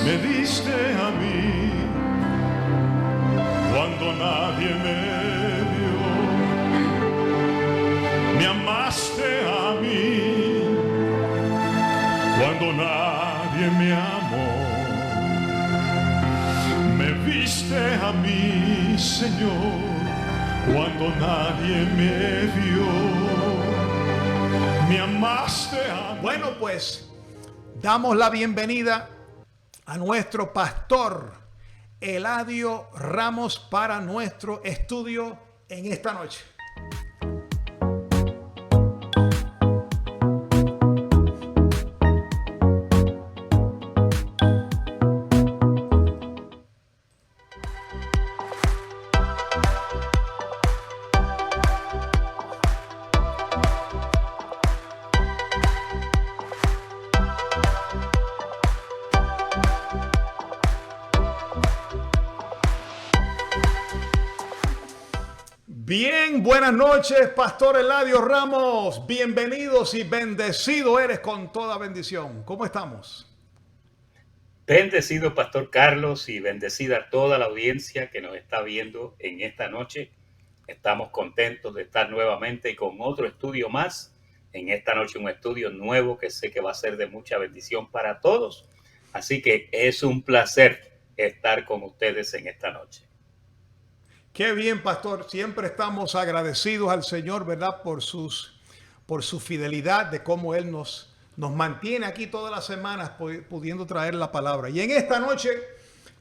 me diste a mí cuando nadie me vio, me amaste a mí cuando nadie me amó, me viste a mí, Señor, cuando nadie me vio, me amaste a mí. Bueno, pues damos la bienvenida a nuestro pastor Eladio Ramos para nuestro estudio en esta noche. Bien, buenas noches, Pastor Eladio Ramos. Bienvenidos y bendecido eres con toda bendición. ¿Cómo estamos? Bendecido Pastor Carlos y bendecida toda la audiencia que nos está viendo en esta noche. Estamos contentos de estar nuevamente con otro estudio más. En esta noche un estudio nuevo que sé que va a ser de mucha bendición para todos. Así que es un placer estar con ustedes en esta noche. Qué bien, pastor. Siempre estamos agradecidos al Señor, ¿verdad? Por su fidelidad, de cómo Él nos mantiene aquí todas las semanas pudiendo traer la palabra. Y en esta noche,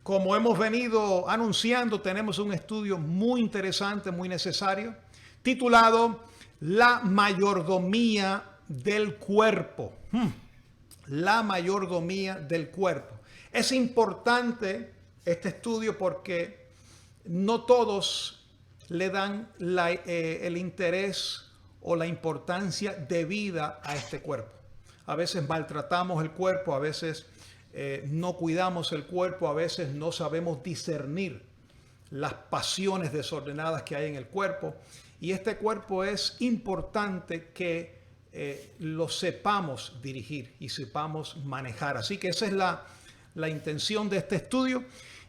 como hemos venido anunciando, tenemos un estudio muy interesante, muy necesario, titulado La mayordomía del cuerpo. La mayordomía del cuerpo. Es importante este estudio porque no todos le dan el interés o la importancia debida a este cuerpo. A veces maltratamos el cuerpo, a veces no cuidamos el cuerpo, a veces no sabemos discernir las pasiones desordenadas que hay en el cuerpo. Y este cuerpo es importante que lo sepamos dirigir y sepamos manejar. Así que esa es la intención de este estudio.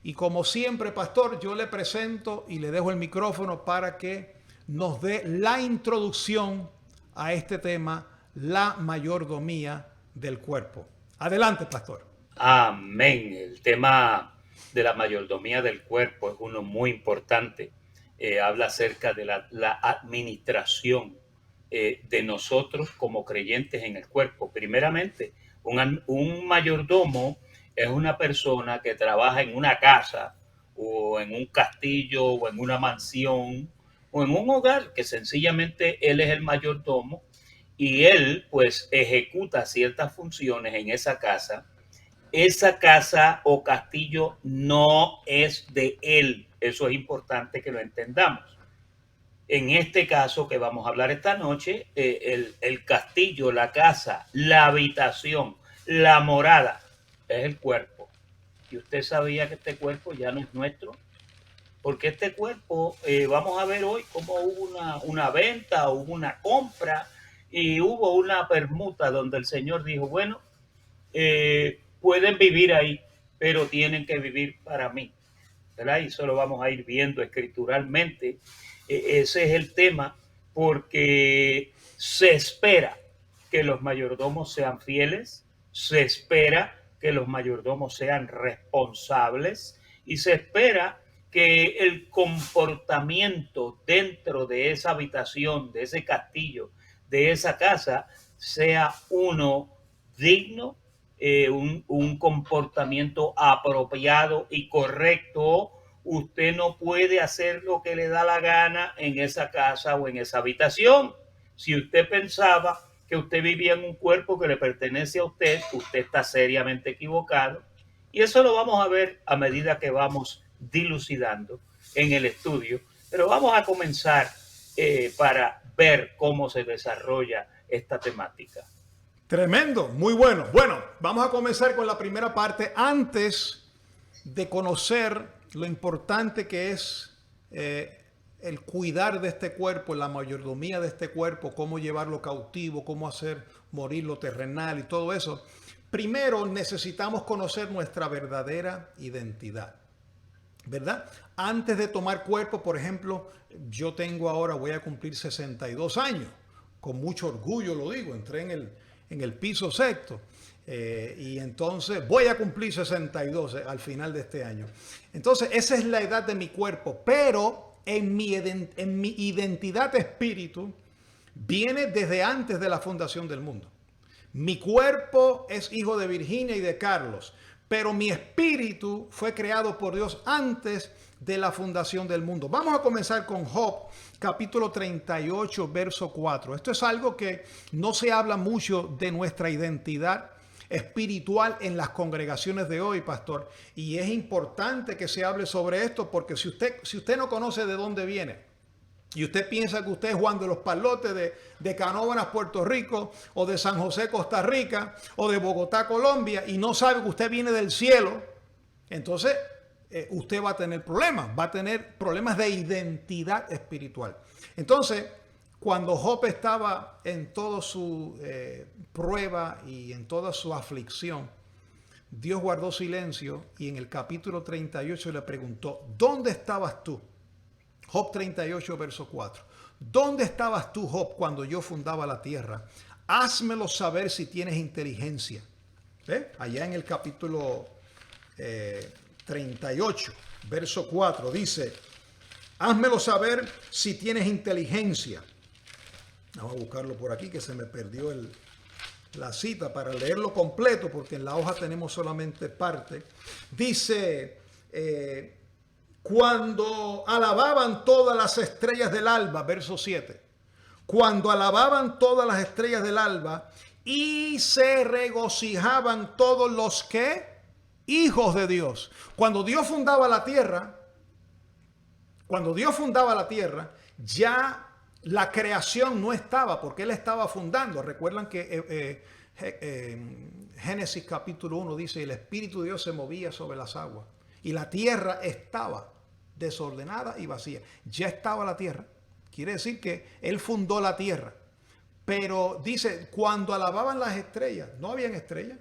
Y como siempre, pastor, yo le presento y le dejo el micrófono para que nos dé la introducción a este tema, la mayordomía del cuerpo. Adelante, pastor. Amén. El tema de la mayordomía del cuerpo es uno muy importante. Habla acerca de la administración de nosotros como creyentes en el cuerpo. Primeramente, un mayordomo es una persona que trabaja en una casa o en un castillo o en una mansión o en un hogar, que sencillamente él es el mayordomo y él pues ejecuta ciertas funciones en esa casa. Esa casa o castillo no es de él. Eso es importante que lo entendamos. En este caso que vamos a hablar esta noche, el castillo, la casa, la habitación, la morada, es el cuerpo. Y usted sabía que este cuerpo ya no es nuestro, porque este cuerpo, vamos a ver hoy cómo hubo una venta, hubo una compra y hubo una permuta donde el Señor dijo, bueno, pueden vivir ahí, pero tienen que vivir para mí, ¿verdad? Y eso lo vamos a ir viendo escrituralmente. Ese es el tema, porque se espera que los mayordomos sean fieles, se espera que los mayordomos sean responsables y se espera que el comportamiento dentro de esa habitación, de ese castillo, de esa casa, sea uno digno, un comportamiento apropiado y correcto. Usted no puede hacer lo que le da la gana en esa casa o en esa habitación. Si usted pensaba que usted vivía en un cuerpo que le pertenece a usted, usted está seriamente equivocado. Y eso lo vamos a ver a medida que vamos dilucidando en el estudio. Pero vamos a comenzar para ver cómo se desarrolla esta temática. Tremendo, muy bueno. Bueno, vamos a comenzar con la primera parte. Antes de conocer lo importante que es el cuidar de este cuerpo, la mayordomía de este cuerpo, cómo llevarlo cautivo, cómo hacer morir lo terrenal y todo eso. primero necesitamos conocer nuestra verdadera identidad, ¿verdad? Antes de tomar cuerpo, por ejemplo, yo tengo ahora, voy a cumplir 62 años. Con mucho orgullo lo digo, entré en el piso sexto. Y entonces voy a cumplir 62 al final de este año. Entonces esa es la edad de mi cuerpo, pero en mi identidad de espíritu viene desde antes de la fundación del mundo. Mi cuerpo es hijo de Virginia y de Carlos, pero mi espíritu fue creado por Dios antes de la fundación del mundo. Vamos a comenzar con Job, capítulo 38, verso 4. Esto es algo que no se habla mucho de nuestra identidad espiritual en las congregaciones de hoy, pastor. Y es importante que se hable sobre esto, porque si usted no conoce de dónde viene y usted piensa que usted es Juan de los Palotes de Canóvanas, Puerto Rico, o de San José, Costa Rica, o de Bogotá, Colombia, y no sabe que usted viene del cielo, entonces usted va a tener problemas de identidad espiritual. Entonces, cuando Job estaba en toda su prueba y en toda su aflicción, Dios guardó silencio y en el capítulo 38 le preguntó, ¿dónde estabas tú? Job 38, verso 4. ¿Dónde estabas tú, Job, cuando yo fundaba la tierra? Házmelo saber si tienes inteligencia. Allá en el capítulo 38, verso 4, dice, házmelo saber si tienes inteligencia. Vamos a buscarlo por aquí, que se me perdió la cita para leerlo completo, porque en la hoja tenemos solamente parte. Dice, cuando alababan todas las estrellas del alba, verso 7. Cuando alababan todas las estrellas del alba y se regocijaban todos los que hijos de Dios. Cuando Dios fundaba la tierra, ya la creación no estaba, porque Él estaba fundando. Recuerdan que Génesis capítulo 1 dice, el Espíritu de Dios se movía sobre las aguas y la tierra estaba desordenada y vacía. Ya estaba la tierra. Quiere decir que Él fundó la tierra. Pero dice, cuando alababan las estrellas, no habían estrellas.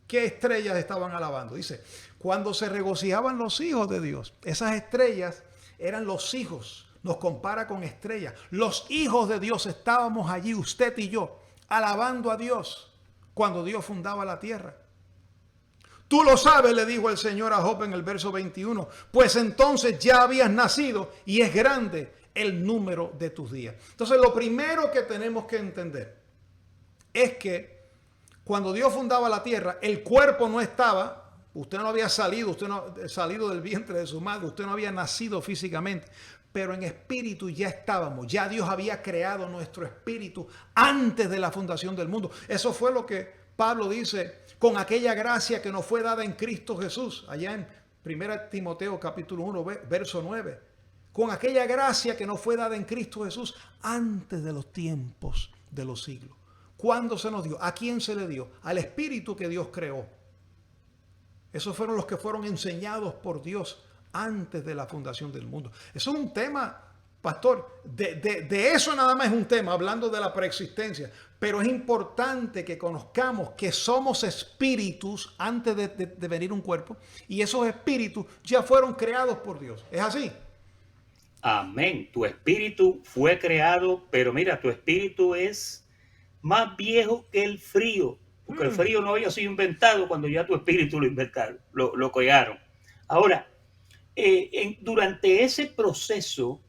¿Qué estrellas estaban alabando? Dice, cuando se regocijaban los hijos de Dios. Esas estrellas eran los hijos. Nos compara con estrellas. Los hijos de Dios estábamos allí, usted y yo, alabando a Dios cuando Dios fundaba la tierra. Tú lo sabes, le dijo el Señor a Job en el verso 21, pues entonces ya habías nacido y es grande el número de tus días. Entonces lo primero que tenemos que entender es que cuando Dios fundaba la tierra, el cuerpo no estaba, usted no había salido, usted no había salido del vientre de su madre, usted no había nacido físicamente, pero en espíritu ya estábamos, ya Dios había creado nuestro espíritu antes de la fundación del mundo. Eso fue lo que Pablo dice, con aquella gracia que nos fue dada en Cristo Jesús, allá en 1 Timoteo capítulo 1, verso 9. Con aquella gracia que nos fue dada en Cristo Jesús antes de los tiempos de los siglos. ¿Cuándo se nos dio? ¿A quién se le dio? Al espíritu que Dios creó. Esos fueron los que fueron enseñados por Dios antes de la fundación del mundo. Eso es un tema, pastor, de eso nada más es un tema, hablando de la preexistencia. Pero es importante que conozcamos que somos espíritus antes de venir un cuerpo, y esos espíritus ya fueron creados por Dios. ¿Es así? Amén. Tu espíritu fue creado, pero mira, tu espíritu es más viejo que el frío, porque el frío no había sido inventado cuando ya tu espíritu lo inventaron, lo crearon. Ahora, durante ese proceso,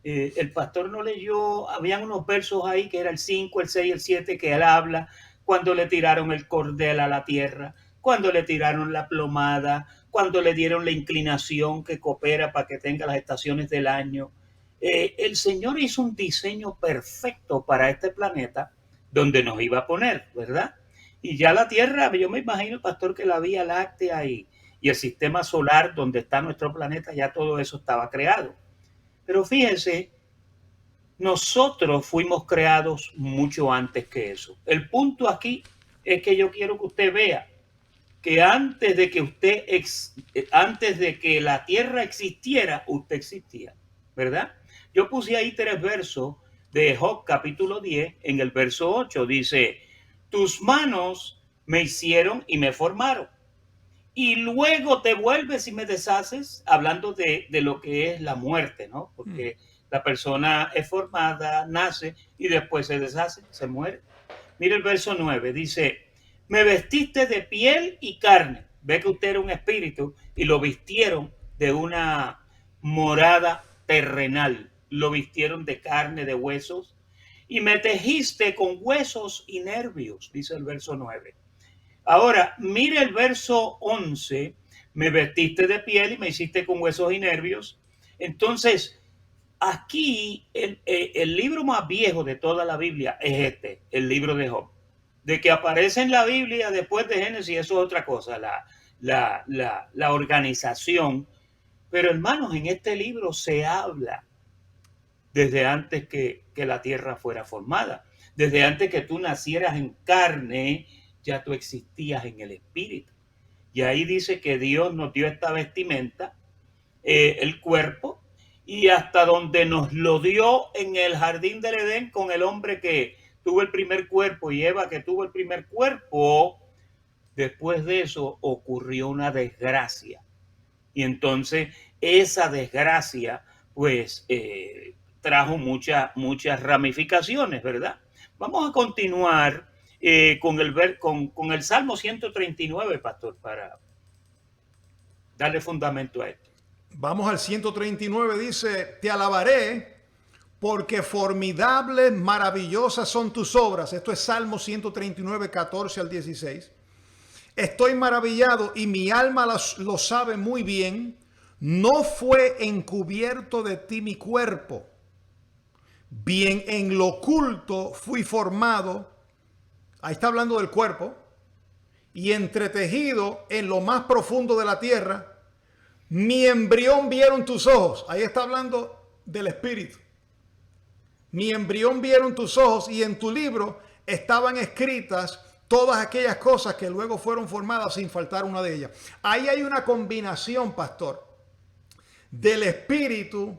el pastor no leyó, habían unos versos ahí que era el 5, el 6 y el 7, que él habla cuando le tiraron el cordel a la tierra, cuando le tiraron la plomada, cuando le dieron la inclinación que coopera para que tenga las estaciones del año. El Señor hizo un diseño perfecto para este planeta donde nos iba a poner, ¿verdad? Y ya la tierra, yo me imagino, pastor, que la Vía Láctea y el sistema solar donde está nuestro planeta, ya todo eso estaba creado. Pero fíjense, nosotros fuimos creados mucho antes que eso. El punto aquí es que yo quiero que usted vea que antes de que la tierra existiera, usted existía, ¿verdad? Yo puse ahí 3 versos de Job capítulo 10, en el verso 8 dice, tus manos me hicieron y me formaron. Y luego te vuelves y me deshaces, hablando de lo que es la muerte, ¿no? Porque la persona es formada, nace y después se deshace, se muere. Mira el verso 9, dice, me vestiste de piel y carne. Ve que usted era un espíritu y lo vistieron de una morada terrenal. Lo vistieron de carne, de huesos. Y me tejiste con huesos y nervios, dice el verso 9. Ahora, mire el verso 11, me vestiste de piel y me hiciste con huesos y nervios. Entonces, aquí el libro más viejo de toda la Biblia es este, el libro de Job. De que aparece en la Biblia después de Génesis, eso es otra cosa, la organización. Pero hermanos, en este libro se habla desde antes que la tierra fuera formada. Desde antes que tú nacieras en carne, ya tú existías en el espíritu. Y ahí dice que Dios nos dio esta vestimenta, el cuerpo, y hasta donde nos lo dio en el jardín del Edén con el hombre que tuvo el primer cuerpo y Eva que tuvo el primer cuerpo, después de eso ocurrió una desgracia. Y entonces esa desgracia, pues, trajo muchas ramificaciones, ¿verdad? Vamos a continuar con el Salmo 139, pastor, para darle fundamento a esto. Vamos al 139, dice, te alabaré porque formidables, maravillosas son tus obras. Esto es Salmo 139, 14 al 16. Estoy maravillado y mi alma lo sabe muy bien. No fue encubierto de ti mi cuerpo. Bien en lo oculto fui formado. Ahí está hablando del cuerpo. Y entretejido en lo más profundo de la tierra. Mi embrión vieron tus ojos. Ahí está hablando del espíritu. Mi embrión vieron tus ojos y en tu libro estaban escritas todas aquellas cosas que luego fueron formadas sin faltar una de ellas. Ahí hay una combinación, pastor, del espíritu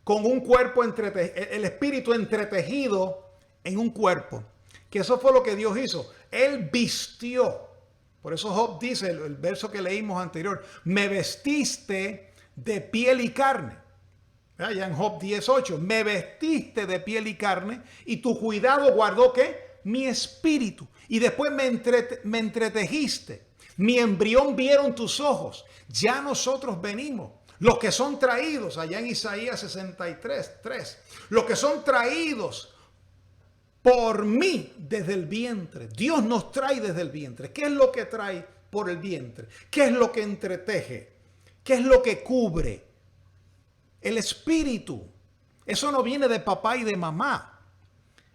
con un cuerpo el espíritu entretejido en un cuerpo. Que eso fue lo que Dios hizo. Él vistió. Por eso Job dice, el verso que leímos anterior, me vestiste de piel y carne. Ya en Job 10:8, me vestiste de piel y carne y tu cuidado guardó ¿qué? Mi espíritu. Y después me entretejiste. Mi embrión vieron tus ojos. Ya nosotros venimos. Los que son traídos, allá en Isaías 63:3, los que son traídos por mí desde el vientre. Dios nos trae desde el vientre. ¿Qué es lo que trae por el vientre? ¿Qué es lo que entreteje? ¿Qué es lo que cubre? El espíritu. Eso no viene de papá y de mamá.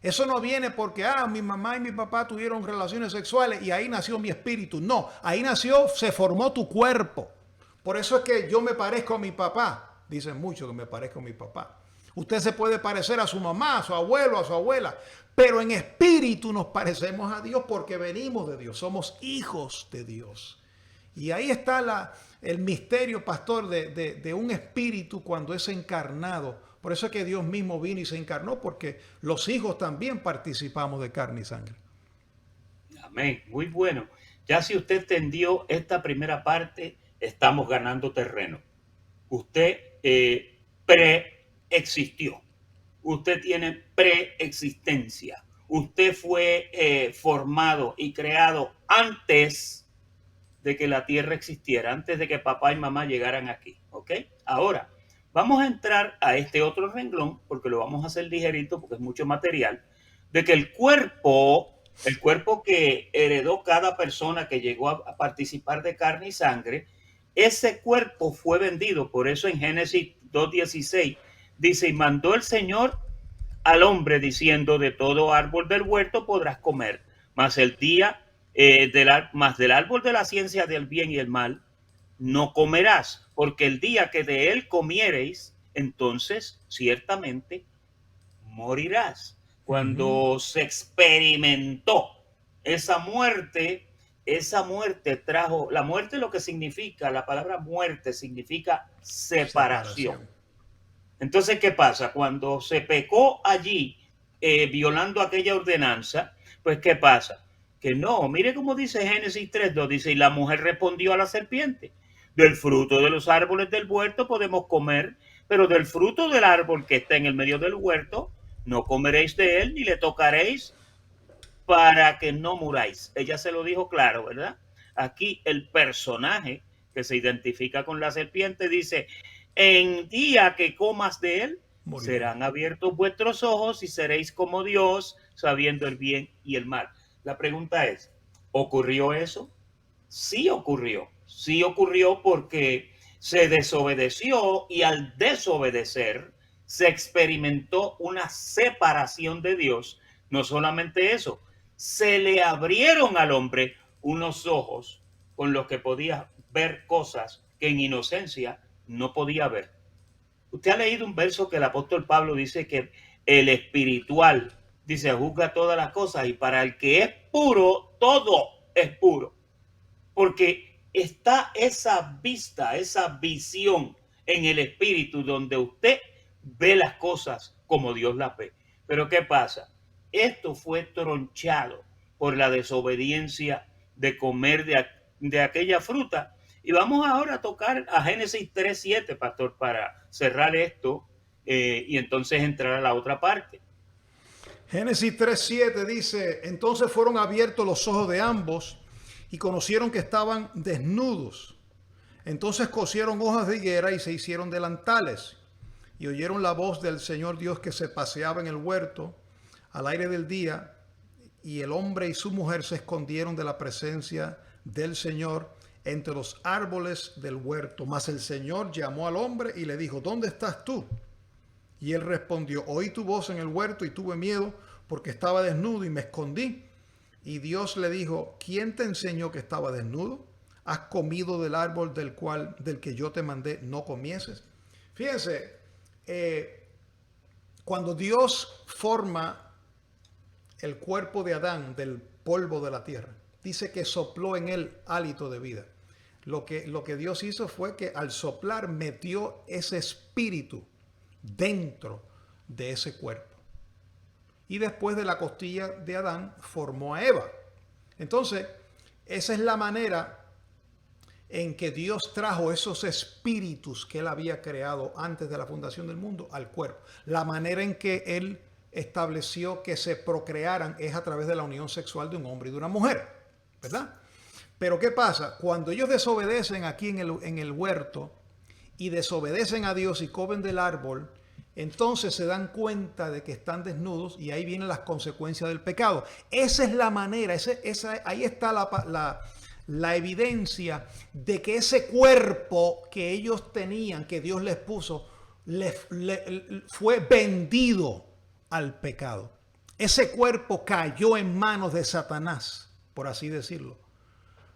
Eso no viene porque mi mamá y mi papá tuvieron relaciones sexuales y ahí nació mi espíritu. No, ahí nació, se formó tu cuerpo. Por eso es que yo me parezco a mi papá. Dicen mucho que me parezco a mi papá. Usted se puede parecer a su mamá, a su abuelo, a su abuela, pero en espíritu nos parecemos a Dios porque venimos de Dios, somos hijos de Dios. Y ahí está el misterio, pastor, de un espíritu cuando es encarnado. Por eso es que Dios mismo vino y se encarnó, porque los hijos también participamos de carne y sangre. Amén, muy bueno. Ya si usted entendió esta primera parte, estamos ganando terreno. Usted preexistió. Usted tiene preexistencia. Usted fue formado y creado antes de que la tierra existiera, antes de que papá y mamá llegaran aquí. ¿Ok? Ahora, vamos a entrar a este otro renglón, porque lo vamos a hacer ligerito, porque es mucho material, de que el cuerpo que heredó cada persona que llegó a participar de carne y sangre, ese cuerpo fue vendido. Por eso en Génesis 2:16 dice, y mandó el Señor al hombre diciendo, de todo árbol del huerto podrás comer, mas del árbol de la ciencia del bien y el mal no comerás, porque el día que de él comiereis, entonces ciertamente morirás. Cuando se experimentó esa muerte trajo, la muerte lo que significa, la palabra muerte significa separación. Entonces, ¿qué pasa? Cuando se pecó allí, violando aquella ordenanza, pues ¿qué pasa? que no. Mire cómo dice Génesis 3:2, dice, y la mujer respondió a la serpiente, del fruto de los árboles del huerto podemos comer, pero del fruto del árbol que está en el medio del huerto, no comeréis de él ni le tocaréis para que no muráis. Ella se lo dijo claro, ¿verdad? Aquí el personaje que se identifica con la serpiente dice, en día que comas de él, serán abiertos vuestros ojos y seréis como Dios, sabiendo el bien y el mal. La pregunta es, ¿ocurrió eso? Sí ocurrió. Sí ocurrió porque se desobedeció y al desobedecer se experimentó una separación de Dios. No solamente eso, se le abrieron al hombre unos ojos con los que podía ver cosas que en inocencia no podía ver. Usted ha leído un verso que el apóstol Pablo dice que el espiritual, dice, juzga todas las cosas y para el que es puro, todo es puro. Porque está esa vista, esa visión en el espíritu donde usted ve las cosas como Dios las ve. Pero ¿qué pasa? Esto fue tronchado por la desobediencia de comer de aquella fruta. Y vamos ahora a tocar a Génesis 3:7, pastor, para cerrar esto y entonces entrar a la otra parte. Génesis 3:7 dice, entonces fueron abiertos los ojos de ambos y conocieron que estaban desnudos. Entonces cosieron hojas de higuera y se hicieron delantales. Y oyeron la voz del Señor Dios que se paseaba en el huerto al aire del día. Y el hombre y su mujer se escondieron de la presencia del Señor entre los árboles del huerto. Mas el Señor llamó al hombre y le dijo, ¿dónde estás tú? Y él respondió, oí tu voz en el huerto y tuve miedo porque estaba desnudo y me escondí. Y Dios le dijo, ¿quién te enseñó que estaba desnudo? ¿Has comido del árbol del que yo te mandé no comieses? Fíjense, cuando Dios forma el cuerpo de Adán del polvo de la tierra, dice que sopló en él hálito de vida. Lo que Dios hizo fue que al soplar metió ese espíritu dentro de ese cuerpo. Y después de la costilla de Adán formó a Eva. Entonces, esa es la manera en que Dios trajo esos espíritus que él había creado antes de la fundación del mundo al cuerpo. La manera en que él estableció que se procrearan es a través de la unión sexual de un hombre y de una mujer, ¿verdad? Pero ¿qué pasa? Cuando ellos desobedecen aquí en el huerto y desobedecen a Dios y comen del árbol, entonces se dan cuenta de que están desnudos y ahí vienen las consecuencias del pecado. Esa es la manera, ahí está la evidencia de que ese cuerpo que ellos tenían, que Dios les puso, fue vendido al pecado. Ese cuerpo cayó en manos de Satanás, por así decirlo.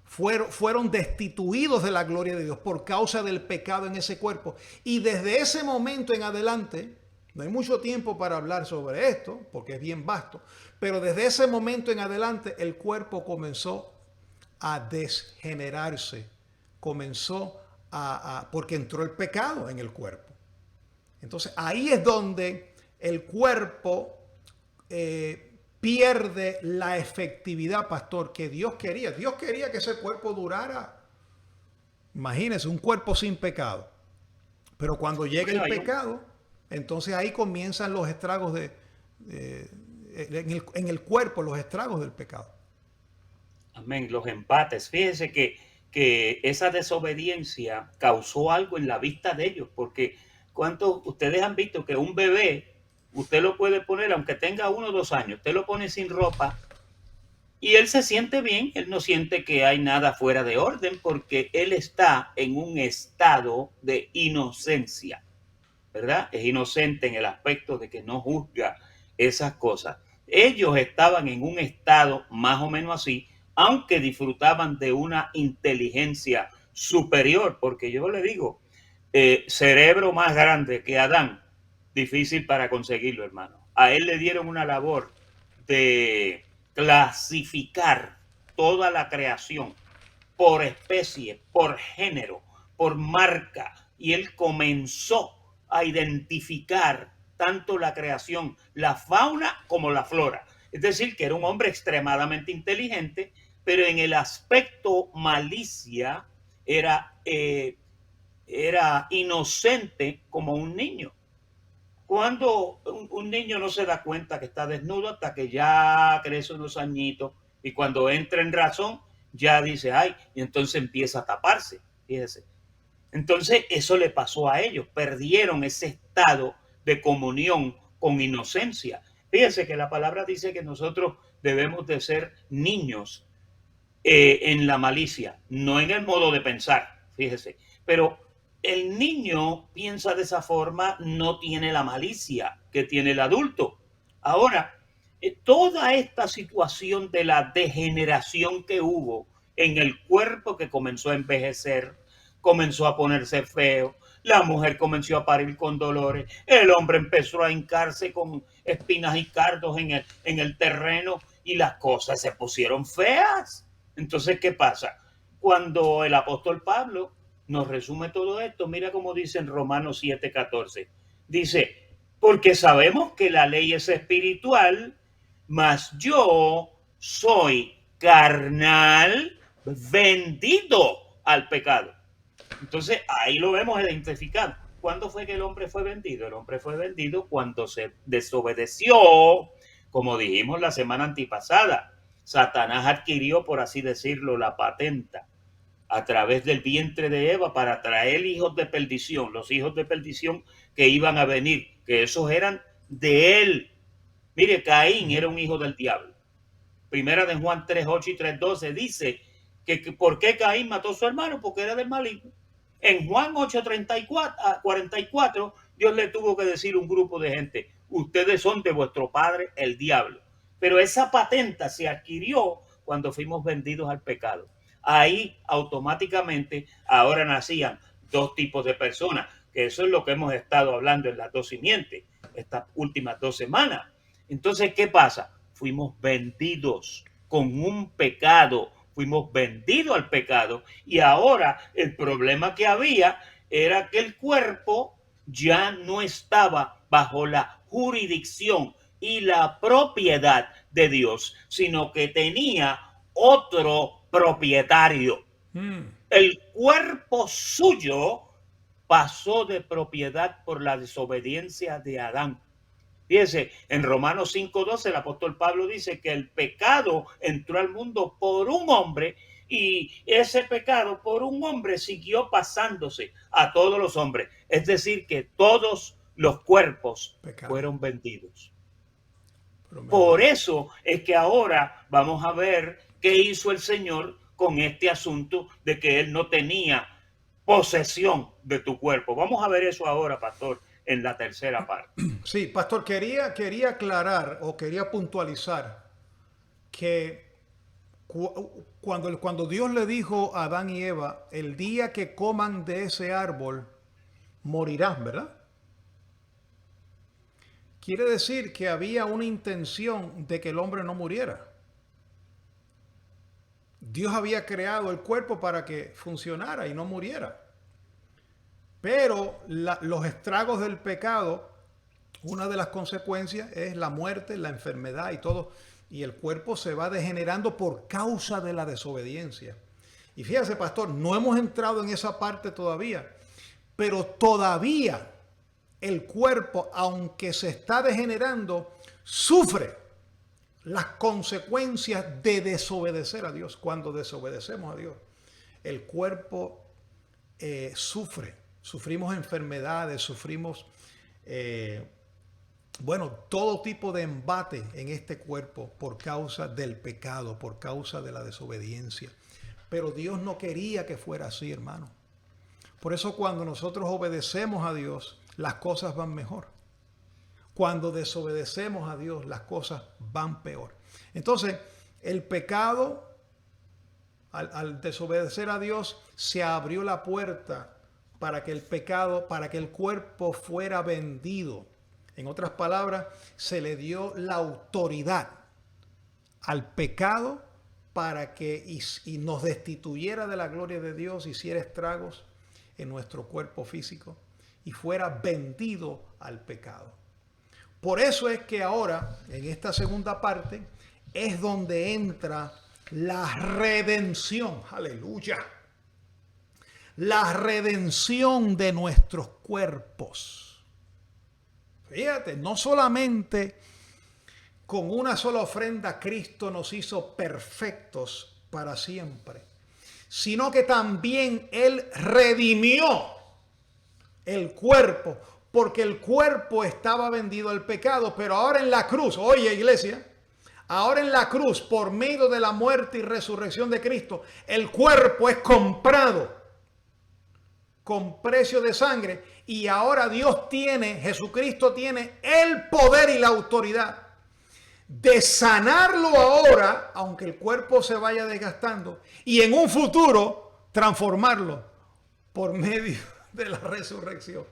Fueron destituidos de la gloria de Dios por causa del pecado en ese cuerpo. Y desde ese momento en adelante, no hay mucho tiempo para hablar sobre esto, porque es bien vasto, pero desde ese momento en adelante el cuerpo comenzó a desgenerarse, porque entró el pecado en el cuerpo. Entonces ahí es donde el cuerpo pierde la efectividad, pastor, que Dios quería. Dios quería que ese cuerpo durara, imagínense, un cuerpo sin pecado. Pero cuando llega el pecado, entonces ahí comienzan los estragos en el cuerpo, los estragos del pecado. Amén, los empates. Fíjense que esa desobediencia causó algo en la vista de ellos, porque ¿cuántos ustedes han visto que un bebé usted lo puede poner, aunque tenga 1 o 2 años, usted lo pone sin ropa y él se siente bien, él no siente que hay nada fuera de orden porque él está en un estado de inocencia, ¿verdad? Es inocente en el aspecto de que no juzga esas cosas. Ellos estaban en un estado más o menos así, aunque disfrutaban de una inteligencia superior, porque yo le digo, cerebro más grande que Adán, difícil para conseguirlo, hermano. A él le dieron una labor de clasificar toda la creación por especie, por género, por marca, y él comenzó a identificar tanto la creación, la fauna como la flora. Es decir, que era un hombre extremadamente inteligente, pero en el aspecto malicia era inocente como un niño. Cuando un niño no se da cuenta que está desnudo hasta que ya crece unos añitos y cuando entra en razón ya dice, ay, y entonces empieza a taparse, fíjese. Entonces eso le pasó a ellos, perdieron ese estado de comunión con inocencia. Fíjese que la palabra dice que nosotros debemos de ser niños en la malicia, no en el modo de pensar, fíjese. Pero el niño piensa de esa forma, no tiene la malicia que tiene el adulto. Ahora, toda esta situación de la degeneración que hubo en el cuerpo que comenzó a envejecer, comenzó a ponerse feo, la mujer comenzó a parir con dolores, el hombre empezó a hincarse con espinas y cardos en el terreno y las cosas se pusieron feas. Entonces, ¿qué pasa? Cuando el apóstol Pablo nos resume todo esto, mira cómo dice en Romanos 7:14. Dice, porque sabemos que la ley es espiritual, mas yo soy carnal, vendido al pecado. Entonces, ahí lo vemos identificado. ¿Cuándo fue que el hombre fue vendido? El hombre fue vendido cuando se desobedeció, como dijimos la semana antipasada. Satanás adquirió, por así decirlo, la patenta a través del vientre de Eva para traer hijos de perdición, los hijos de perdición que iban a venir, que esos eran de él. Mire, Caín era un hijo del diablo. Primera de Juan 3:8 y 3:12 dice que ¿por qué Caín mató a su hermano? Porque era del maligno. En Juan 8:44, Dios le tuvo que decir a un grupo de gente, ustedes son de vuestro padre el diablo. Pero esa patenta se adquirió cuando fuimos vendidos al pecado. Ahí automáticamente ahora nacían dos tipos de personas, que eso es lo que hemos estado hablando en las dos simientes, estas últimas 2 semanas. Entonces, ¿qué pasa? Fuimos vendidos con un pecado, fuimos vendidos al pecado y ahora el problema que había era que el cuerpo ya no estaba bajo la jurisdicción y la propiedad de Dios, sino que tenía otro propietario. El cuerpo suyo pasó de propiedad por la desobediencia de Adán. Fíjense, en Romanos 5:12 el apóstol Pablo dice que el pecado entró al mundo por un hombre y ese pecado por un hombre siguió pasándose a todos los hombres. Es decir, que todos los cuerpos fueron vendidos. Por eso es que ahora vamos a ver qué hizo el Señor con este asunto de que Él no tenía posesión de tu cuerpo. Vamos a ver eso ahora, pastor, en la tercera parte. Sí, pastor, quería aclarar o quería puntualizar que cuando Dios le dijo a Adán y Eva, el día que coman de ese árbol, morirán, ¿verdad? Quiere decir que había una intención de que el hombre no muriera. Dios había creado el cuerpo para que funcionara y no muriera. Pero los estragos del pecado, una de las consecuencias es la muerte, la enfermedad y todo. Y el cuerpo se va degenerando por causa de la desobediencia. Y fíjese, pastor, no hemos entrado en esa parte todavía. Pero todavía el cuerpo, aunque se está degenerando, sufre las consecuencias de desobedecer a Dios. Cuando desobedecemos a Dios, el cuerpo sufre. Sufrimos enfermedades, sufrimos, todo tipo de embate en este cuerpo por causa del pecado, por causa de la desobediencia. Pero Dios no quería que fuera así, hermano. Por eso cuando nosotros obedecemos a Dios, las cosas van mejor. Cuando desobedecemos a Dios, las cosas van peor. Entonces, el pecado, al desobedecer a Dios, se abrió la puerta para que el cuerpo fuera vendido. En otras palabras, se le dio la autoridad al pecado para que y nos destituyera de la gloria de Dios, hiciera estragos en nuestro cuerpo físico y fuera vendido al pecado. Por eso es que ahora, en esta segunda parte, es donde entra la redención. Aleluya. La redención de nuestros cuerpos. Fíjate, no solamente con una sola ofrenda Cristo nos hizo perfectos para siempre, sino que también Él redimió el cuerpo, porque el cuerpo estaba vendido al pecado, pero ahora en la cruz, oye iglesia, ahora en la cruz, por medio de la muerte y resurrección de Cristo, el cuerpo es comprado con precio de sangre, y ahora Dios tiene, Jesucristo tiene el poder y la autoridad de sanarlo ahora, aunque el cuerpo se vaya desgastando, y en un futuro transformarlo por medio de la resurrección.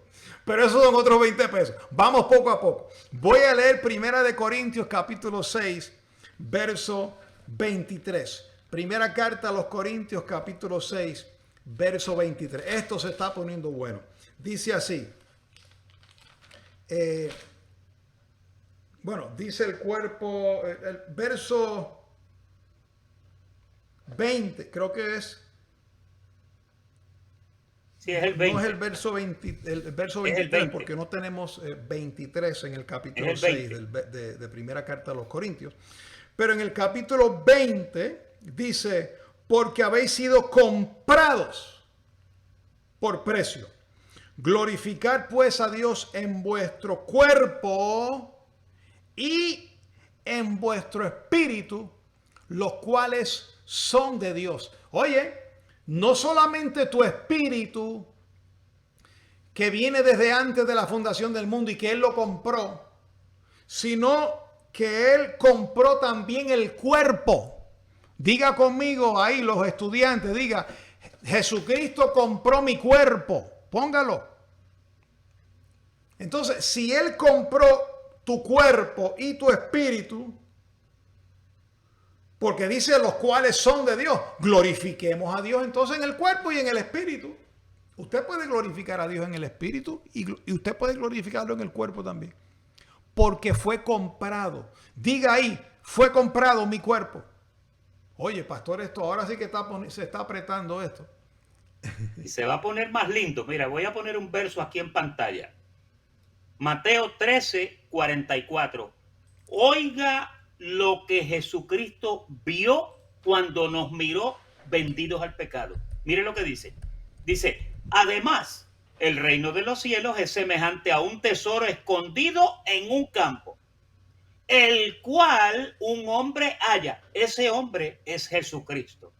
Pero eso son otros 20 pesos. Vamos poco a poco. Voy a leer 1 Corintios capítulo 6, verso 23. Primera carta a los Corintios capítulo 6, verso 23. Esto se está poniendo bueno. Dice así. Bueno, dice el cuerpo, el verso 20, creo que es. Sí, es el 20. No es el verso 20, el verso 23, porque no tenemos 23 en el capítulo 6 de primera carta a los Corintios. Pero en el capítulo 20 dice, porque habéis sido comprados por precio. Glorificad pues a Dios en vuestro cuerpo y en vuestro espíritu, los cuales son de Dios. Oye, no solamente tu espíritu, que viene desde antes de la fundación del mundo y que Él lo compró, sino que Él compró también el cuerpo. Diga conmigo ahí los estudiantes, diga, Jesucristo compró mi cuerpo. Póngalo. Entonces, si Él compró tu cuerpo y tu espíritu, porque dice los cuales son de Dios, glorifiquemos a Dios entonces en el cuerpo y en el espíritu. Usted puede glorificar a Dios en el espíritu y usted puede glorificarlo en el cuerpo también. Porque fue comprado. Diga ahí, fue comprado mi cuerpo. Oye, pastor, esto ahora sí que se está apretando esto. Y se va a poner más lindo. Mira, voy a poner un verso aquí en pantalla. Mateo 13, 44. Oiga lo que Jesucristo vio cuando nos miró vendidos al pecado. Mire lo que dice. Dice, además, el reino de los cielos es semejante a un tesoro escondido en un campo, el cual un hombre halla. Ese hombre es Jesucristo.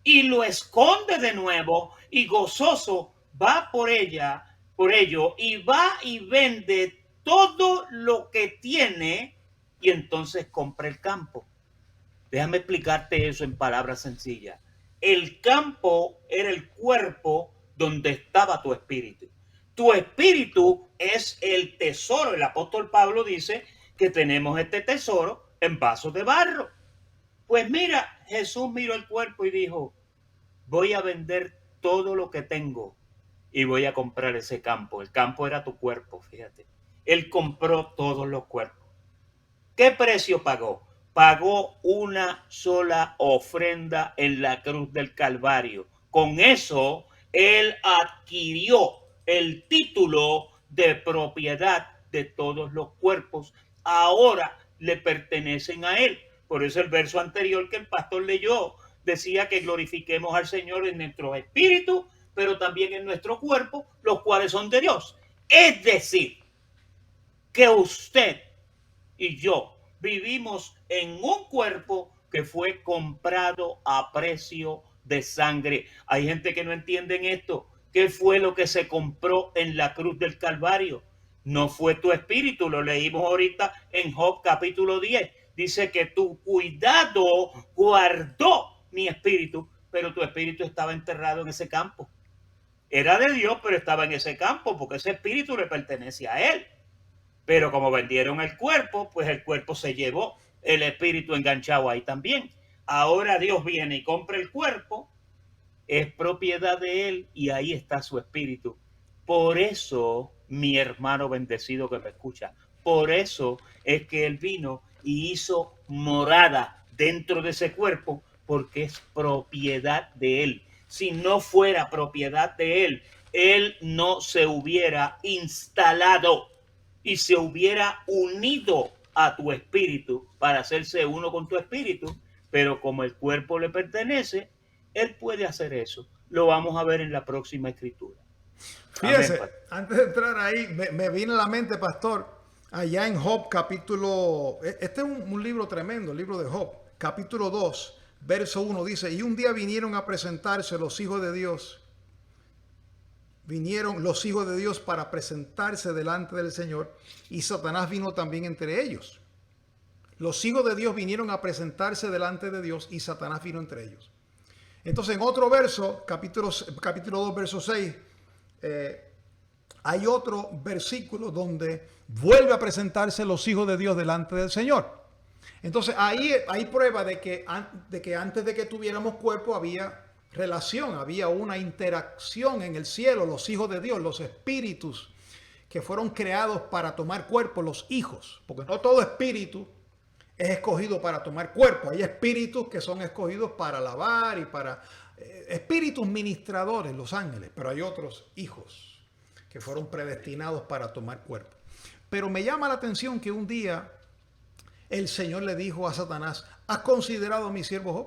Y lo esconde de nuevo y gozoso va por ello, y va y vende todo lo que tiene y entonces compra el campo. Déjame explicarte eso en palabras sencillas. El campo era el cuerpo donde estaba tu espíritu. Tu espíritu es el tesoro. El apóstol Pablo dice que tenemos este tesoro en vasos de barro. Pues mira, Jesús miró el cuerpo y dijo, voy a vender todo lo que tengo y voy a comprar ese campo. El campo era tu cuerpo, fíjate. Él compró todos los cuerpos. ¿Qué precio pagó? Pagó una sola ofrenda en la cruz del Calvario. Con eso, Él adquirió el título de propiedad de todos los cuerpos. Ahora le pertenecen a Él. Por eso el verso anterior que el pastor leyó decía que glorifiquemos al Señor en nuestro espíritu, pero también en nuestro cuerpo, los cuales son de Dios. Es decir, que usted y yo vivimos en un cuerpo que fue comprado a precio de sangre. Hay gente que no entiende esto. ¿Qué fue lo que se compró en la cruz del Calvario? No fue tu espíritu, lo leímos ahorita en Job capítulo 10. Dice que tu cuidado guardó mi espíritu, pero tu espíritu estaba enterrado en ese campo. Era de Dios, pero estaba en ese campo porque ese espíritu le pertenece a Él. Pero como vendieron el cuerpo, pues el cuerpo se llevó el espíritu enganchado ahí también. Ahora Dios viene y compra el cuerpo, es propiedad de Él y ahí está su espíritu. Por eso, mi hermano bendecido que me escucha, Por eso es que Él vino y hizo morada dentro de ese cuerpo, porque es propiedad de Él. Si no fuera propiedad de Él, Él no se hubiera instalado y se hubiera unido a tu espíritu para hacerse uno con tu espíritu. Pero como el cuerpo le pertenece, Él puede hacer eso. Lo vamos a ver en la próxima escritura. Fíjese, Amén, antes de entrar ahí, me vino a la mente, pastor, allá en Job capítulo, este es un libro tremendo, el libro de Job, capítulo 2, verso 1 dice, y un día vinieron a presentarse los hijos de Dios, vinieron los hijos de Dios para presentarse delante del Señor, y Satanás vino también entre ellos. Los hijos de Dios vinieron a presentarse delante de Dios y Satanás vino entre ellos. Entonces en otro verso, capítulo 2, verso 6, hay otro versículo donde vuelve a presentarse los hijos de Dios delante del Señor. Entonces ahí hay prueba de que antes de que tuviéramos cuerpo había relación, había una interacción en el cielo, los hijos de Dios, los espíritus que fueron creados para tomar cuerpo, los hijos, porque no todo espíritu es escogido para tomar cuerpo. Hay espíritus que son escogidos para alabar y para espíritus ministradores, los ángeles, pero hay otros hijos que fueron predestinados para tomar cuerpo. Pero me llama la atención que un día el Señor le dijo a Satanás, ¿has considerado a mi siervo Job?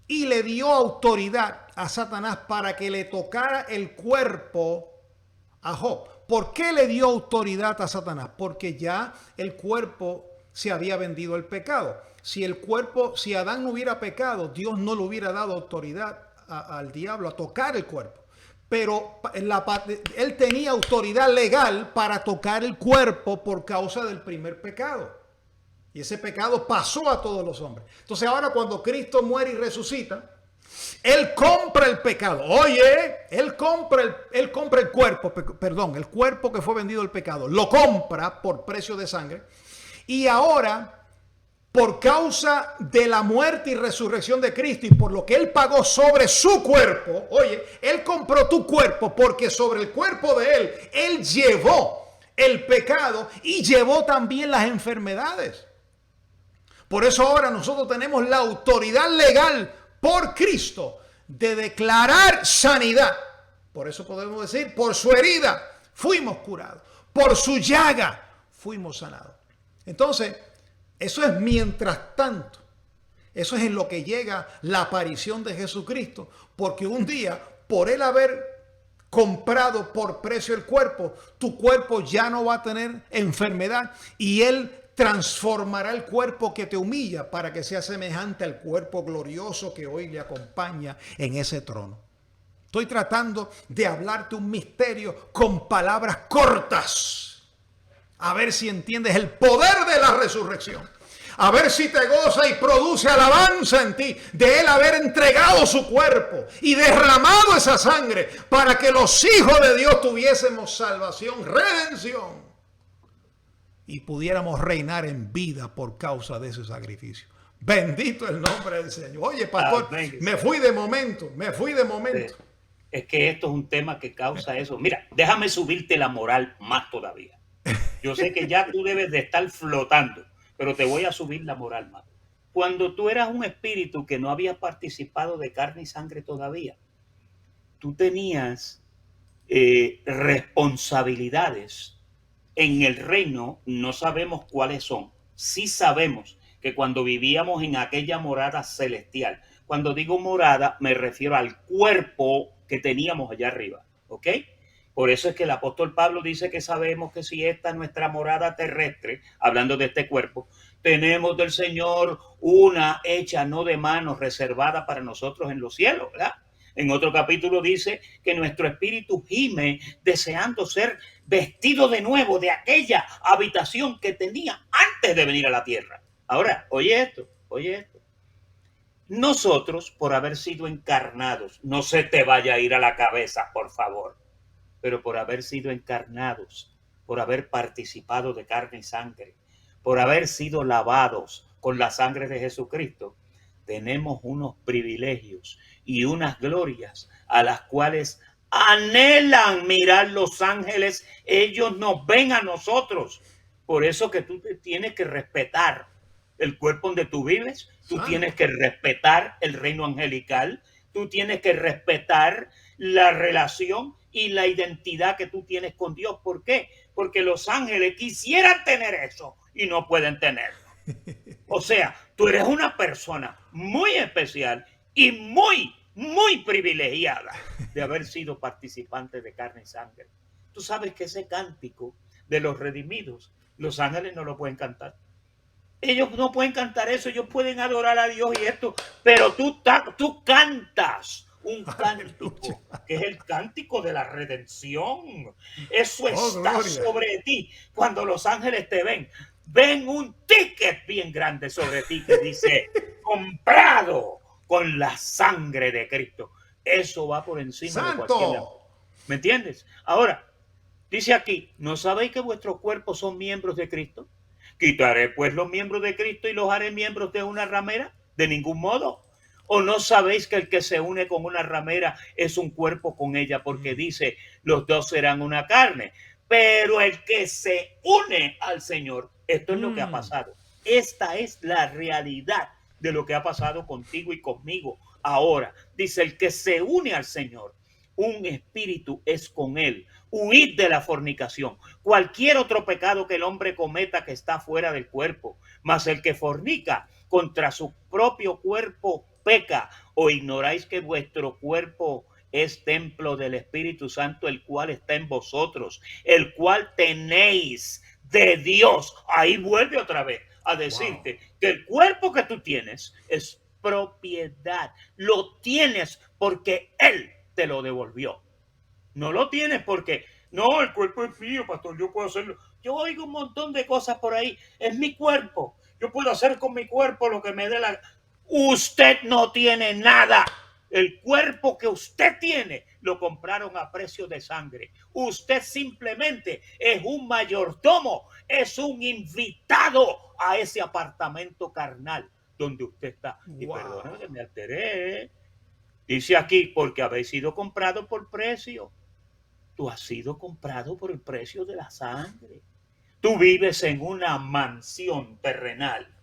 Y le dio autoridad a Satanás para que le tocara el cuerpo a Job. ¿Por qué le dio autoridad a Satanás? Porque ya el cuerpo se había vendido al pecado. Si Adán no hubiera pecado, Dios no le hubiera dado autoridad al diablo a tocar el cuerpo. Pero él tenía autoridad legal para tocar el cuerpo por causa del primer pecado. Y ese pecado pasó a todos los hombres. Entonces ahora cuando Cristo muere y resucita, Él compra el pecado. Oye, Él compra el cuerpo, el cuerpo que fue vendido al pecado. Lo compra por precio de sangre. Y ahora, por causa de la muerte y resurrección de Cristo y por lo que Él pagó sobre su cuerpo, oye, Él compró tu cuerpo porque sobre el cuerpo de Él llevó el pecado y llevó también las enfermedades. Por eso ahora nosotros tenemos la autoridad legal por Cristo de declarar sanidad. Por eso podemos decir, por su herida fuimos curados, por su llaga fuimos sanados. Entonces, eso es mientras tanto. Eso es en lo que llega la aparición de Jesucristo. Porque un día, por Él haber comprado por precio el cuerpo, tu cuerpo ya no va a tener enfermedad y Él transformará el cuerpo que te humilla para que sea semejante al cuerpo glorioso que hoy le acompaña en ese trono. Estoy tratando de hablarte un misterio con palabras cortas. A ver si entiendes el poder de la resurrección. A ver si te goza y produce alabanza en ti de Él haber entregado su cuerpo y derramado esa sangre para que los hijos de Dios tuviésemos salvación, redención y pudiéramos reinar en vida por causa de ese sacrificio. Bendito el nombre del Señor. Oye, pastor, me fui de momento. Es que esto es un tema que causa eso. Mira, déjame subirte la moral más todavía. Yo sé que ya tú debes de estar flotando, pero te voy a subir la moral más. Cuando tú eras un espíritu que no había participado de carne y sangre todavía, tú tenías responsabilidades en el reino, no sabemos cuáles son. Sí sabemos que cuando vivíamos en aquella morada celestial, cuando digo morada me refiero al cuerpo que teníamos allá arriba, ¿ok? Por eso es que el apóstol Pablo dice que sabemos que si esta es nuestra morada terrestre, hablando de este cuerpo, tenemos del Señor una hecha no de manos, reservada para nosotros en los cielos, ¿verdad? En otro capítulo dice que nuestro espíritu gime deseando ser vestido de nuevo de aquella habitación que tenía antes de venir a la tierra. Ahora, oye esto. Nosotros, por haber sido encarnados, no se te vaya a ir a la cabeza, por favor, pero por haber sido encarnados, por haber participado de carne y sangre, por haber sido lavados con la sangre de Jesucristo, tenemos unos privilegios y unas glorias a las cuales anhelan mirar los ángeles. Ellos nos ven a nosotros Por eso que tú tienes que respetar el cuerpo donde tú vives, tú Santo. tienes que respetar el reino angelical, tú tienes que respetar la relación y la identidad que tú tienes con Dios. ¿Por qué? Porque los ángeles quisieran tener eso y no pueden tenerlo. O sea, tú eres una persona muy especial y muy privilegiada de haber sido participante de carne y sangre. Tú sabes que ese cántico de los redimidos, los ángeles no lo pueden cantar. Ellos no pueden cantar eso, ellos pueden adorar a Dios y esto, pero tú cantas un cántico que es el cántico de la redención. Eso está gloria. sobre ti. Cuando los ángeles te ven un ticket bien grande sobre ti que dice comprado con la sangre de Cristo. Eso va por encima de cualquier. ¡Santo! ¿Me entiendes? Ahora, dice aquí, ¿no sabéis que vuestros cuerpos son miembros de Cristo? ¿Quitaré pues los miembros de Cristo y los haré miembros de una ramera? De ningún modo. ¿O no sabéis que el que se une con una ramera es un cuerpo con ella? Porque dice, los dos serán una carne. Pero el que se une al Señor, esto es lo que ha pasado. Esta es la realidad de lo que ha pasado contigo y conmigo ahora. Dice, el que se une al Señor, un espíritu es con él. Huid de la fornicación. Cualquier otro pecado que el hombre cometa que está fuera del cuerpo, mas el que fornica contra su propio cuerpo peca. ¿O ignoráis que vuestro cuerpo es templo del Espíritu Santo, el cual está en vosotros, el cual tenéis de Dios? Ahí vuelve otra vez a decirte que el cuerpo que tú tienes es propiedad. Lo tienes porque Él te lo devolvió. No lo tienes porque, no, el cuerpo es mío, pastor, yo puedo hacerlo. Yo oigo un montón de cosas por ahí. Es mi cuerpo. Yo puedo hacer con mi cuerpo lo que me dé la... Usted no tiene nada. El cuerpo que usted tiene lo compraron a precio de sangre. Usted simplemente es un mayordomo, es un invitado a ese apartamento carnal donde usted está. Y perdóname que me alteré. Dice aquí, porque habéis sido comprado por precio. Tú has sido comprado por el precio de la sangre. Tú vives en una mansión terrenal.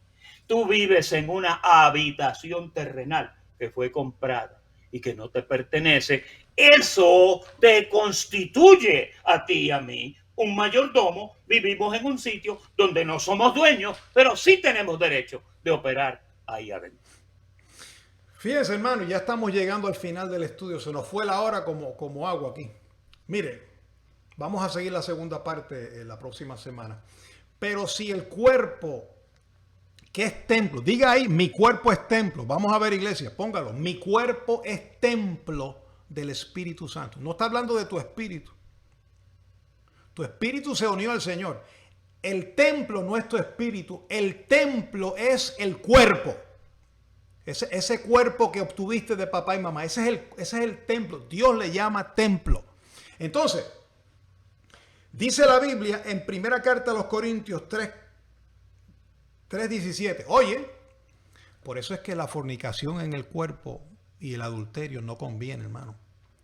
Tú vives en una habitación terrenal que fue comprada y que no te pertenece. Eso te constituye a ti y a mí un mayordomo. Vivimos en un sitio donde no somos dueños, pero sí tenemos derecho de operar ahí adentro. Fíjense, hermano, ya estamos llegando al final del estudio. Se nos fue la hora como agua aquí. Mire, vamos a seguir la segunda parte la próxima semana. Pero si el cuerpo, que es templo, diga ahí, mi cuerpo es templo. Vamos a ver, iglesia, póngalo. Mi cuerpo es templo del Espíritu Santo. No está hablando de tu espíritu. Tu espíritu se unió al Señor. El templo no es tu espíritu. El templo es el cuerpo. Ese cuerpo que obtuviste de papá y mamá. Ese es el templo. Dios le llama templo. Entonces, dice la Biblia en primera carta a los Corintios 3:17. Oye, por eso es que la fornicación en el cuerpo y el adulterio no conviene, hermano.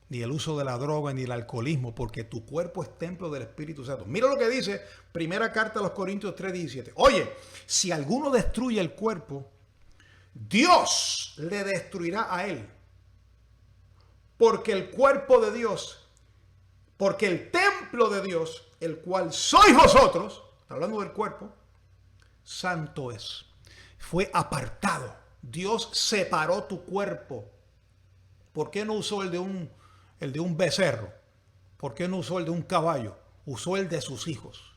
Ni el uso de la droga, ni el alcoholismo, porque tu cuerpo es templo del Espíritu Santo. Mira lo que dice primera carta a los Corintios 3:17. Oye, si alguno destruye el cuerpo, Dios le destruirá a él. Porque el cuerpo de Dios, porque el templo de Dios, el cual sois vosotros, está hablando del cuerpo, santo es. Fue apartado. Dios separó tu cuerpo. ¿Por qué no usó el de un becerro? ¿Por qué no usó el de un caballo? Usó el de sus hijos.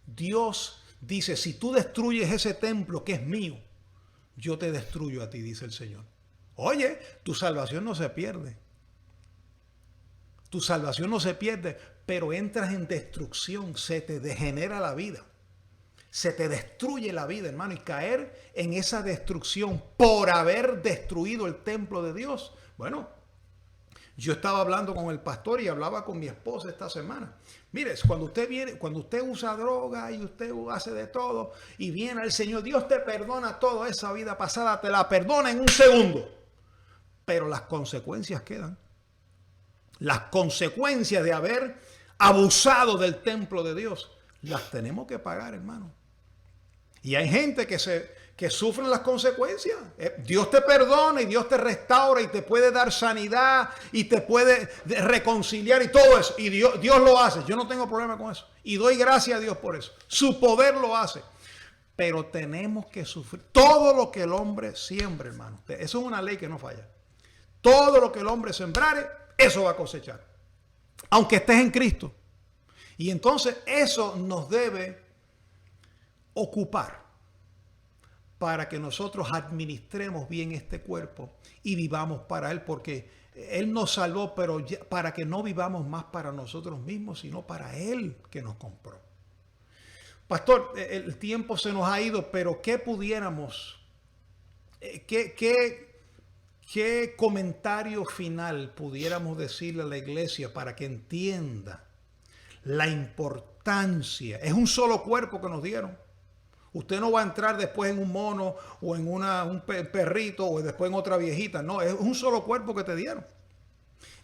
Dios dice, si tú destruyes ese templo que es mío, yo te destruyo a ti, dice el Señor. Oye, tu salvación no se pierde. Tu salvación no se pierde, pero entras en destrucción, se te degenera la vida. Se te destruye la vida, hermano, y caer en esa destrucción por haber destruido el templo de Dios. Bueno, yo estaba hablando con el pastor y hablaba con mi esposa esta semana. Mire, cuando usted usa droga y usted hace de todo y viene al Señor, Dios te perdona toda esa vida pasada, te la perdona en un segundo. Pero las consecuencias quedan. Las consecuencias de haber abusado del templo de Dios, las tenemos que pagar, hermano. Y hay gente que sufre las consecuencias. Dios te perdona y Dios te restaura y te puede dar sanidad y te puede reconciliar y todo eso. Y Dios lo hace. Yo no tengo problema con eso. Y doy gracias a Dios por eso. Su poder lo hace. Pero tenemos que sufrir todo lo que el hombre siembra, hermano. Eso es una ley que no falla. Todo lo que el hombre sembrare, eso va a cosechar. Aunque estés en Cristo. Y entonces eso nos debe ocupar para que nosotros administremos bien este cuerpo y vivamos para Él, porque Él nos salvó, pero para que no vivamos más para nosotros mismos, sino para Él que nos compró. Pastor, el tiempo se nos ha ido, pero ¿qué pudiéramos, qué comentario final pudiéramos decirle a la iglesia para que entienda la importancia? Es un solo cuerpo que nos dieron. Usted no va a entrar después en un mono o en un perrito o después en otra viejita. No, es un solo cuerpo que te dieron.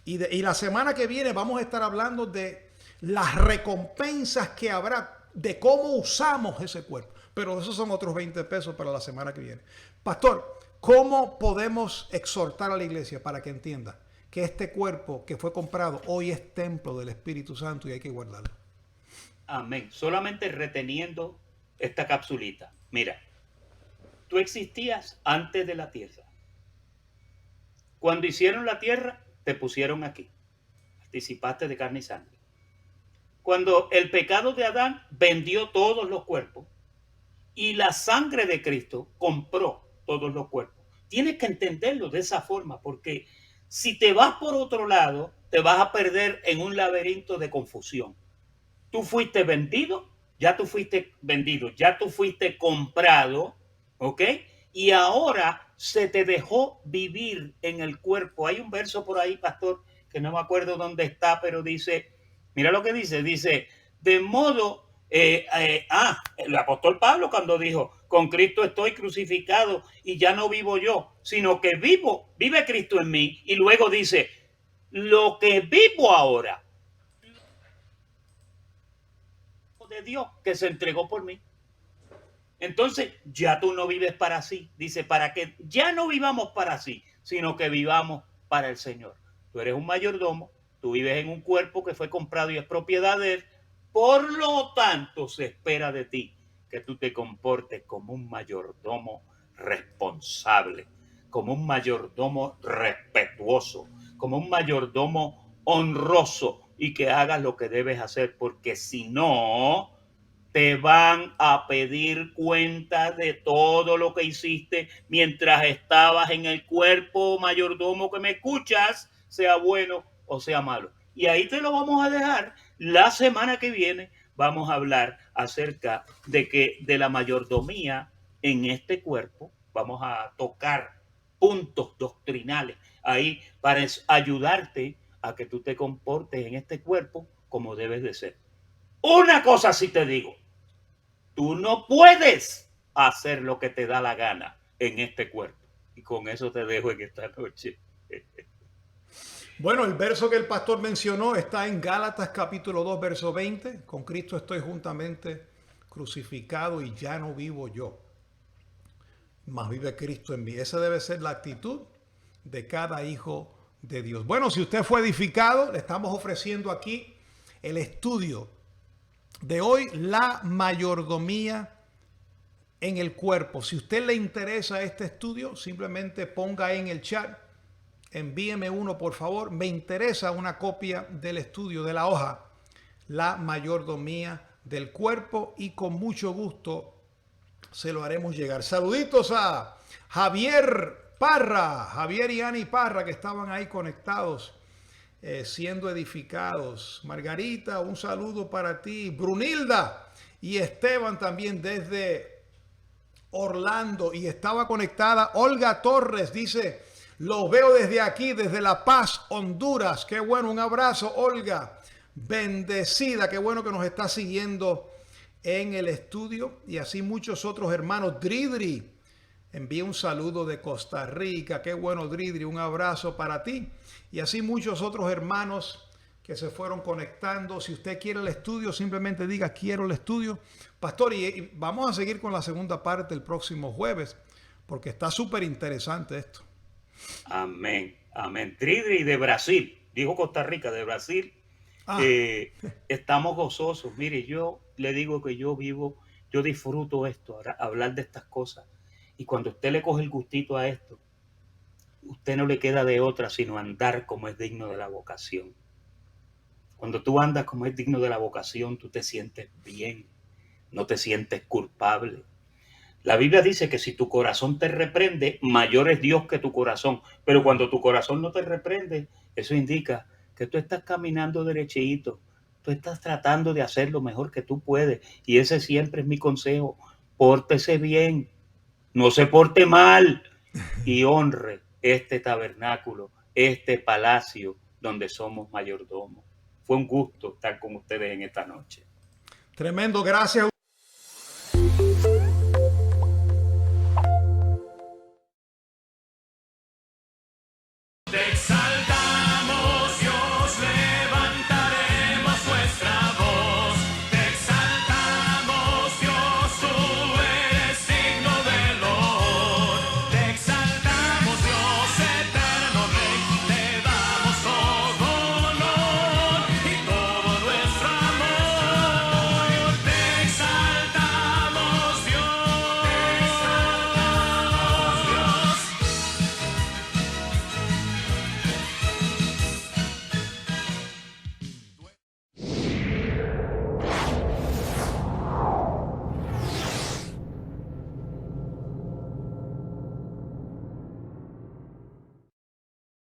Y la semana que viene vamos a estar hablando de las recompensas que habrá, de cómo usamos ese cuerpo. Pero esos son otros 20 pesos para la semana que viene. Pastor, ¿cómo podemos exhortar a la iglesia para que entienda que este cuerpo que fue comprado hoy es templo del Espíritu Santo y hay que guardarlo? Amén. Solamente reteniendo esta capsulita. Mira, tú existías antes de la tierra. Cuando hicieron la tierra, te pusieron aquí. Participaste de carne y sangre. Cuando el pecado de Adán vendió todos los cuerpos y la sangre de Cristo compró todos los cuerpos. Tienes que entenderlo de esa forma, porque si te vas por otro lado, te vas a perder en un laberinto de confusión. Tú fuiste vendido, ya tú fuiste comprado, ¿ok? Y ahora se te dejó vivir en el cuerpo. Hay un verso por ahí, pastor, que no me acuerdo dónde está, pero dice, mira lo que dice, de modo, el apóstol Pablo cuando dijo, con Cristo estoy crucificado y ya no vivo yo, sino que vive Cristo en mí. Y luego dice, lo que vivo ahora, de Dios que se entregó por mí. Entonces ya tú no vives para sí. Dice, para que ya no vivamos para sí, sino que vivamos para el Señor. Tú eres un mayordomo, tú vives en un cuerpo que fue comprado y es propiedad de Él. Por lo tanto, se espera de ti que tú te comportes como un mayordomo responsable, como un mayordomo respetuoso, como un mayordomo honroso, y que hagas lo que debes hacer, porque si no, te van a pedir cuenta de todo lo que hiciste mientras estabas en el cuerpo, mayordomo que me escuchas, sea bueno o sea malo. Y ahí te lo vamos a dejar. La semana que viene vamos a hablar acerca de la mayordomía en este cuerpo. Vamos a tocar puntos doctrinales ahí para ayudarte a que tú te comportes en este cuerpo como debes de ser. Una cosa sí te digo, tú no puedes hacer lo que te da la gana en este cuerpo. Y con eso te dejo en esta noche. Bueno, el verso que el pastor mencionó está en Gálatas capítulo 2, verso 20. Con Cristo estoy juntamente crucificado y ya no vivo yo, mas vive Cristo en mí. Esa debe ser la actitud de cada hijo de Dios. Bueno, si usted fue edificado, le estamos ofreciendo aquí el estudio de hoy, la mayordomía en el cuerpo. Si a usted le interesa este estudio, simplemente ponga en el chat, envíeme uno por favor. Me interesa una copia del estudio de la hoja, la mayordomía del cuerpo, y con mucho gusto se lo haremos llegar. Saluditos a Javier y Ani Parra, que estaban ahí conectados, siendo edificados. Margarita, un saludo para ti. Brunilda y Esteban también desde Orlando, y estaba conectada Olga Torres, dice, los veo desde aquí, desde La Paz, Honduras. Qué bueno, un abrazo, Olga, bendecida, qué bueno que nos está siguiendo en el estudio. Y así muchos otros hermanos. Dridri envía un saludo de Costa Rica. Qué bueno, Dridri, un abrazo para ti. Y así muchos otros hermanos que se fueron conectando. Si usted quiere el estudio, simplemente diga quiero el estudio. Pastor, y vamos a seguir con la segunda parte el próximo jueves, porque está súper interesante esto. Amén, amén. Tridri de Brasil, dijo Costa Rica, de Brasil. Estamos gozosos. Mire, yo le digo que yo disfruto esto, hablar de estas cosas. Y cuando usted le coge el gustito a esto, usted no le queda de otra sino andar como es digno de la vocación. Cuando tú andas como es digno de la vocación, tú te sientes bien, no te sientes culpable. La Biblia dice que si tu corazón te reprende, mayor es Dios que tu corazón. Pero cuando tu corazón no te reprende, eso indica que tú estás caminando derechito. Tú estás tratando de hacer lo mejor que tú puedes. Y ese siempre es mi consejo. Pórtese bien, no se porte mal y honre este tabernáculo, este palacio donde somos mayordomos. Fue un gusto estar con ustedes en esta noche. Tremendo, gracias a